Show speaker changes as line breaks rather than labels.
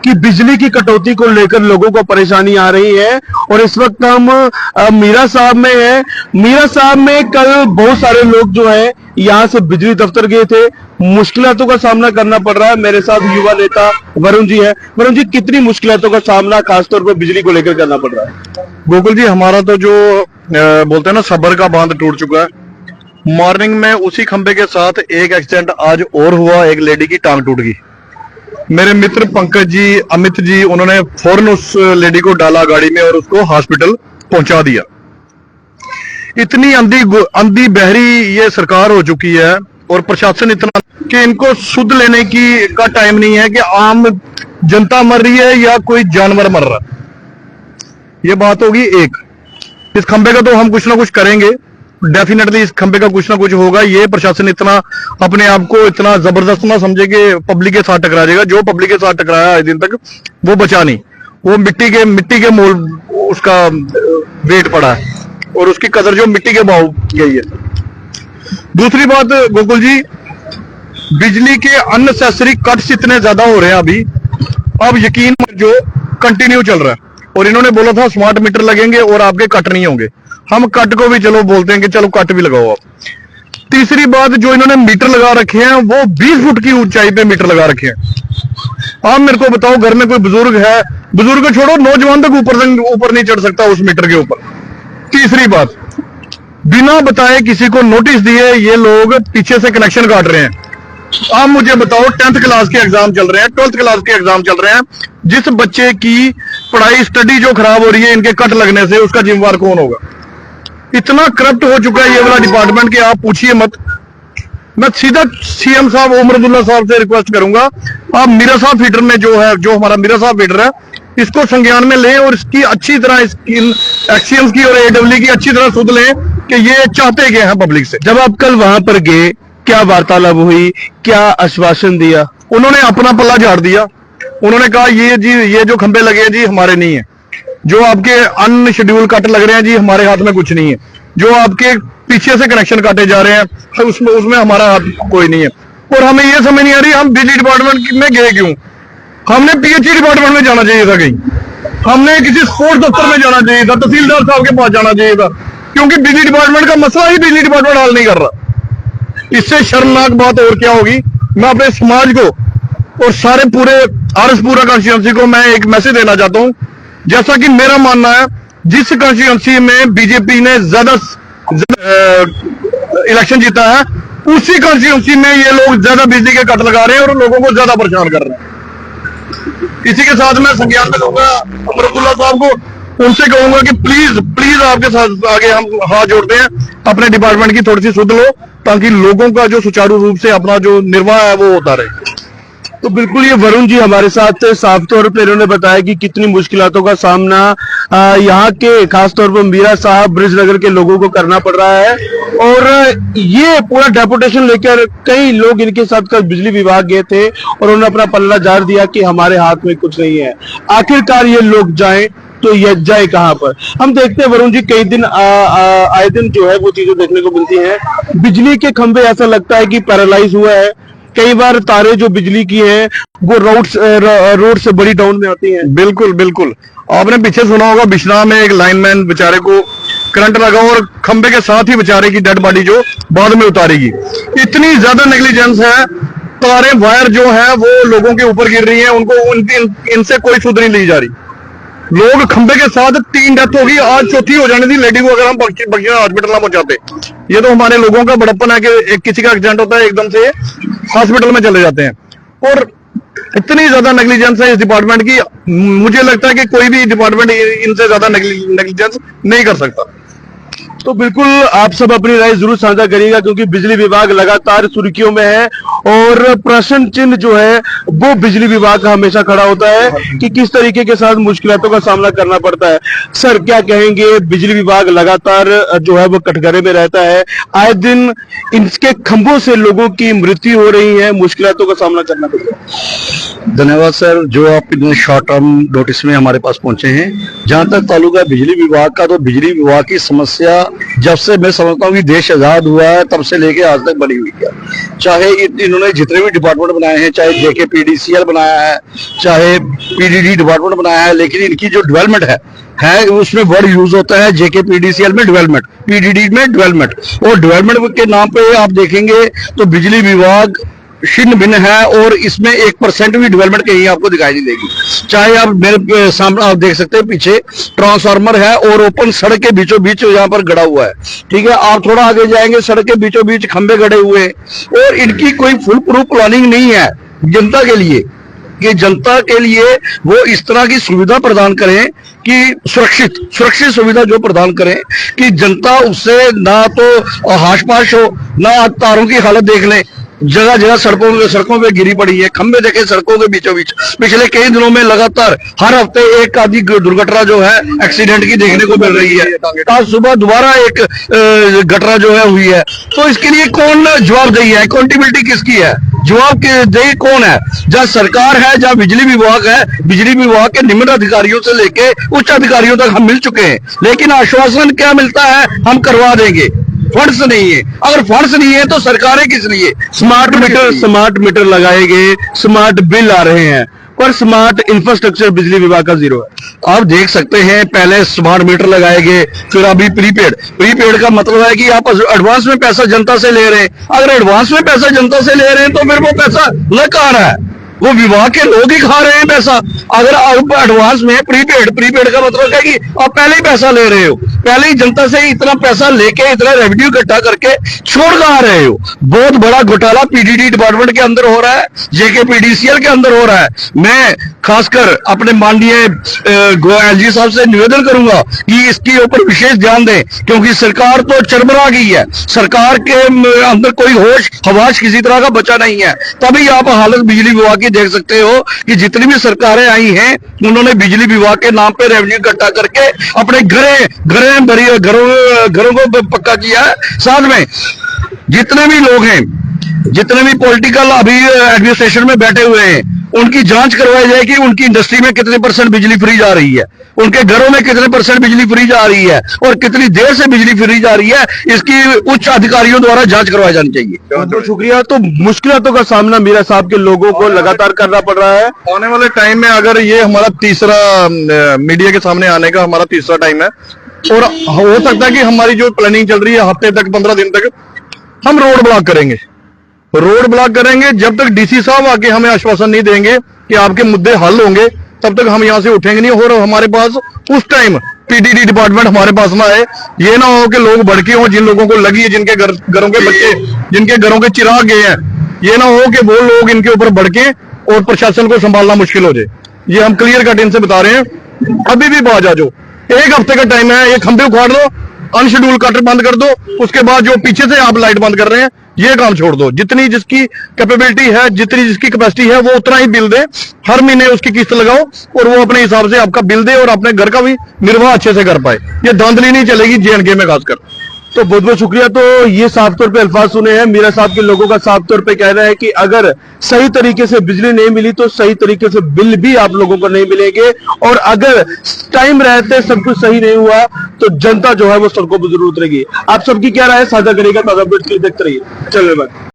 कि बिजली की कटौती को लेकर लोगों को परेशानी आ रही है। और इस वक्त हम मीरा साहब में है। मीरा साहब में कल बहुत सारे लोग जो है यहाँ से बिजली दफ्तर गए थे, मुश्किलों का सामना करना पड़ रहा है। मेरे साथ युवा नेता वरुण जी है। वरुण जी, कितनी मुश्किलों का सामना खासतौर पर बिजली को लेकर करना पड़ रहा है?
गोकुल जी, हमारा तो जो बोलते हैं ना, सबर का बांध टूट चुका है। मॉर्निंग में उसी खंबे के साथ एक एक्सीडेंट आज और हुआ, एक लेडी की टांग टूट गई। मेरे मित्र पंकज जी, अमित जी, उन्होंने फौरन उस लेडी को डाला गाड़ी में और उसको हॉस्पिटल पहुंचा दिया। इतनी अंधी बहरी ये सरकार हो चुकी है और प्रशासन इतना कि इनको सुध लेने की का टाइम नहीं है कि आम जनता मर रही है या कोई जानवर मर रहा है। ये बात होगी एक। इस खंबे का तो हम कुछ ना कुछ करेंगे, डेफिनेटली इस खंबे का कुछ ना कुछ होगा। ये प्रशासन इतना अपने आप को इतना जबरदस्त ना समझे कि पब्लिक के साथ टकरा जाएगा। जो पब्लिक के साथ टकराया आज दिन तक, वो बचा नहीं। वो मिट्टी के मोल उसका वेट पड़ा है और उसकी कदर जो मिट्टी के भाव गई है। दूसरी बात गोकुल जी, बिजली के अननेसेसरी कट्स इतने ज्यादा हो रहे हैं अभी, अब यकीन जो कंटिन्यू चल रहा है। और इन्होंने बोला था स्मार्ट मीटर लगेंगे और आपके कट नहीं होंगे। हम कट को भी चलो बोलते हैं कि चलो कट भी लगाओ आप। तीसरी बात, जो इन्होंने मीटर लगा रखे हैं वो 20 फुट की ऊंचाई पे मीटर लगा रखे हैं। आप मेरे को बताओ, घर में कोई बुजुर्ग है, बुजुर्ग छोड़ो, नौजवान तक ऊपर नहीं चढ़ सकता उस मीटर के ऊपर। तीसरी बात, बिना बताए किसी को नोटिस दिए ये लोग पीछे से कनेक्शन काट रहे हैं। आप मुझे बताओ, 10th क्लास के एग्जाम चल रहे हैं, 12th क्लास के एग्जाम चल रहे हैं, जिस बच्चे की पढ़ाई स्टडी जो खराब हो रही है इनके कट लगने से, उसका जिम्मेवार कौन होगा? इतना करप्ट हो चुका है ये वाला डिपार्टमेंट कि आप पूछिए मत। मैं सीधा सीएम साहब ओमर अब्दुल्ला साहब से रिक्वेस्ट करूंगा, आप मीरा साहब फीडर में जो हमारा मीरा साहब फीडर है, इसको संज्ञान में लें और इसकी अच्छी तरह एक्सीएम्स की और एडब्ल्यू की अच्छी तरह सुध लें कि ये चाहते क्या है पब्लिक से।
जब आप कल वहां पर गए, क्या वार्तालाप हुई, क्या आश्वासन दिया?
उन्होंने अपना पल्ला झाड़ दिया। उन्होंने कहा ये जो खंबे लगे हैं जी हमारे नहीं है, जो आपके अनशेड्यूल कट लग रहे हैं जी हमारे हाथ में कुछ नहीं है, जो आपके पीछे से कनेक्शन काटे जा रहे हैं उसमें हमारा हाथ कोई नहीं है। और हमें ये समझ नहीं आ रही हम बिजली डिपार्टमेंट में गए क्यों? हमने पीएचई डिपार्टमेंट में जाना चाहिए था, कहीं हमने किसी स्पोर्ट्स दफ्तर में जाना चाहिए था, तहसीलदार साहब के पास जाना चाहिए था, क्योंकि बिजली डिपार्टमेंट का मसला ही बिजली डिपार्टमेंट हल नहीं कर रहा। इससे शर्मनाक बात और क्या होगी? मैं अपने समाज को और सारे पूरे आरएसपुरा कॉन्स्टिट्यूंसी को मैं एक मैसेज देना चाहता हूं। जैसा कि मेरा मानना है, जिस कॉन्स्टिट्यूंसी में बीजेपी ने ज्यादा इलेक्शन जीता है, उसी कॉन्स्टिट्यूंसी में ये लोग ज्यादा बिजली के कट लगा रहे हैं और लोगों को ज्यादा परेशान कर रहे हैं। इसी के साथ मैं संज्ञान में लूंगा ओमर अब्दुल्ला साहब को, उनसे कहूंगा कि प्लीज आपके साथ आगे हम हाथ जोड़ते हैं, अपने डिपार्टमेंट की थोड़ी सी सुध लो ताकि लोगों का जो सुचारू रूप से अपना जो निर्वाह है वो होता रहे।
तो बिल्कुल ये वरुण जी हमारे साथ साफ तौर पर इन्होंने बताया कि कितनी मुश्किलों का सामना यहाँ के खासतौर पर मीरा साहब ब्रिजनगर के लोगों को करना पड़ रहा है। और ये पूरा डेपुटेशन लेकर कई लोग इनके साथ कल बिजली विभाग गए थे और उन्होंने अपना पल्ला झाड़ दिया कि हमारे हाथ में कुछ नहीं है। आखिरकार ये लोग जाएं तो ये जाए कहां पर? हम देखते हैं वरुण जी, कई दिन आए दिन जो है वो चीजें देखने को मिलती हैं। बिजली के खंभे ऐसा लगता है कि पैरालाइज हुआ है। कई बार तारे जो बिजली की है वो रोड से बड़ी डाउन में आती हैं।
बिल्कुल बिल्कुल, आपने पीछे सुना होगा बिश्नाह में एक लाइनमैन बेचारे को करंट लगा और खंबे के साथ ही बेचारे की डेड बॉडी जो बाद में उतारेगी। इतनी ज्यादा नेग्लिजेंस है, तारे वायर जो है वो लोगों के ऊपर गिर रही है, उनको इनसे कोई सुध नहीं ली जा रही। लोग खंबे के साथ 3 डेथ होगी, आज 4थी हो जाने थी लेडी को अगर हम बख्शियां हॉस्पिटल ना पहुंचाते। ये तो हमारे लोगों का बड़प्पन है कि किसी का एक्सीडेंट होता है एकदम से हॉस्पिटल में चले जाते हैं। और इतनी ज्यादा नेग्लिजेंस है इस डिपार्टमेंट की, मुझे लगता है कि कोई भी डिपार्टमेंट इनसे ज्यादा नेग्लिजेंस नहीं कर सकता।
तो बिल्कुल आप सब अपनी राय जरूर साझा करिएगा, क्योंकि बिजली विभाग लगातार सुर्खियों में है और प्रश्न चिन्ह जो है वो बिजली विभाग का हमेशा खड़ा होता है कि किस तरीके के साथ मुश्किलों का सामना करना पड़ता है। सर क्या कहेंगे? बिजली विभाग लगातार जो है वो कटघरे में रहता है, आए दिन इनके खंभों से लोगों की मृत्यु हो रही है, मुश्किलों का सामना करना पड़ता है।
धन्यवाद सर, जो आप इतने शॉर्ट टर्म नोटिस में हमारे पास पहुंचे हैं। जहां तक ताल्लुक है बिजली विभाग का, तो बिजली विभाग की समस्या जब से मैं समझता हूँ कि देश आजाद हुआ है तब से लेके आज तक बनी हुई है। चाहे इन्होंने जितने भी डिपार्टमेंट बनाए हैं, चाहे JKPDCL बनाया है, चाहे PDD डिपार्टमेंट बनाया है, लेकिन इनकी जो डेवलपमेंट है उसमें वर्ड यूज होता है JKPDCL में डेवलपमेंट, PDD में डेवलपमेंट, और डेवलपमेंट के नाम पे आप देखेंगे तो बिजली विभाग छिन्न भिन्न है और इसमें 1% भी डेवलपमेंट कहीं आपको दिखाई नहीं देगी। चाहे आप मेरे सामने आप देख सकते हैं, पीछे ट्रांसफार्मर है और ओपन सड़क के बीचों बीच यहाँ पर गड़ा हुआ है। ठीक है, आप थोड़ा आगे जाएंगे, सड़क के बीचों बीच खंभे गड़े हुए हैं और इनकी कोई फुल प्रूफ प्लानिंग नहीं है जनता के लिए कि जनता के लिए वो इस तरह की सुविधा प्रदान करें कि सुरक्षित सुविधा जो प्रदान करें कि जनता उससे ना तो हाश पाश हो, ना तारों की हालत देख ले। जगह जगह सड़कों पे गिरी पड़ी है, खंबे देखे सड़कों के बीचों बीच। पिछले कई दिनों में लगातार हर हफ्ते एक आदि दुर्घटना जो है एक्सीडेंट की देखने को मिल रही है। आज सुबह दोबारा एक घटना जो है हुई है। तो इसके लिए कौन जवाबदेही है, अकाउंटेबिलिटी किसकी है, जवाबदेही कौन है? जहाँ सरकार है, जहाँ बिजली विभाग है, बिजली विभाग के निम्न अधिकारियों से लेके उच्च अधिकारियों तक हम मिल चुके हैं, लेकिन आश्वासन क्या मिलता है? हम करवा देंगे। फंड्स नहीं है। अगर फंड्स नहीं है तो सरकारें किस लिए?
स्मार्ट मीटर लगाए गए, स्मार्ट बिल आ रहे हैं, पर स्मार्ट इंफ्रास्ट्रक्चर बिजली विभाग का जीरो है।
आप देख सकते हैं, पहले स्मार्ट मीटर लगाए गए, फिर अभी प्रीपेड का मतलब है कि आप एडवांस में पैसा जनता से ले रहे हैं। अगर एडवांस में पैसा जनता से ले रहे हैं तो फिर वो पैसा लग कहाँ रहा है? वो विभाग के लोग ही खा रहे हैं पैसा। अगर आप एडवांस में प्रीपेड का मतलब है कि आप पहले ही पैसा ले रहे हो, पहले ही जनता से इतना पैसा लेके इतना रेवेन्यू इकट्ठा करके छोड़ कहाँ रहे हो? बहुत बड़ा घोटाला PDD डिपार्टमेंट के अंदर हो रहा है, JKPDCL के अंदर हो रहा है। मैं खासकर अपने माननीय LG साहब से निवेदन करूंगा कि इसके ऊपर विशेष ध्यान दें, क्योंकि सरकार तो चरमरा गई है, सरकार के अंदर कोई होश हवास किसी तरह का बचा नहीं है। तभी आप हालत बिजली विभाग की देख सकते हो कि जितनी भी सरकारें आई हैं उन्होंने बिजली विभाग के नाम पे रेवेन्यू इकट्ठा करके अपने घरों को पक्का किया है। साथ में जितने भी लोग हैं, जितने भी पॉलिटिकल अभी एडमिनिस्ट्रेशन में बैठे हुए हैं, उनकी जांच करवाई जाए कि उनकी इंडस्ट्री में कितने % बिजली फ्री जा रही है, उनके घरों में कितने % बिजली फ्री जा रही है और कितनी देर से बिजली फ्री जा रही है। इसकी उच्च अधिकारियों द्वारा जांच करवाई जानी चाहिए।
बहुत शुक्रिया। तो मुश्किलों का सामना मीरा साहब के लोगों को लगातार करना पड़ रहा है।
आने वाले टाइम में अगर ये हमारा तीसरा मीडिया के सामने आने का हमारा तीसरा टाइम है, और हो सकता है कि हमारी जो प्लानिंग चल रही है हफ्ते तक 15 दिन तक हम रोड ब्लॉक करेंगे। जब तक DC साहब आके हमें आश्वासन नहीं देंगे कि आपके मुद्दे हल होंगे, तब तक हम यहाँ से उठेंगे नहीं। और हमारे पास उस टाइम PDD डिपार्टमेंट हमारे पास ना आए, ये ना हो कि लोग भड़के हों, जिन लोगों को लगी है, जिनके घरों के बच्चे, जिनके घरों के चिराग गए हैं, ये ना हो कि वो लोग इनके ऊपर भड़के और प्रशासन को संभालना मुश्किल हो जाए। ये हम क्लियर कट इनसे बता रहे हैं। अभी भी बाज आ जाओ, 1 हफ्ते का टाइम है, ये खंभे उखाड़ दो, अनशेड्यूल कटर बंद कर दो, उसके बाद जो पीछे से आप लाइट बंद कर रहे हैं ये काम छोड़ दो। जितनी जिसकी कैपेबिलिटी है, जितनी जिसकी कैपेसिटी है, वो उतना ही बिल दे, हर महीने उसकी किस्त लगाओ और वो अपने हिसाब से आपका बिल दे और अपने घर का भी निर्वाह अच्छे से कर पाए। ये धांधली नहीं चलेगी JNK में खासकर।
तो बहुत बहुत शुक्रिया। तो ये साफ तौर पे अल्फाज सुने हैं, मीरा साहब के लोगों का साफ तौर पे कहना है कि अगर सही तरीके से बिजली नहीं मिली तो सही तरीके से बिल भी आप लोगों को नहीं मिलेंगे, और अगर टाइम रहते सब कुछ सही नहीं हुआ तो जनता जो है वो सड़कों पर जरूर उतरेगी। आप सबकी क्या राय है साझा करेगा, ताजा अपडेट के लिए देखते रहिए। चलिए बात।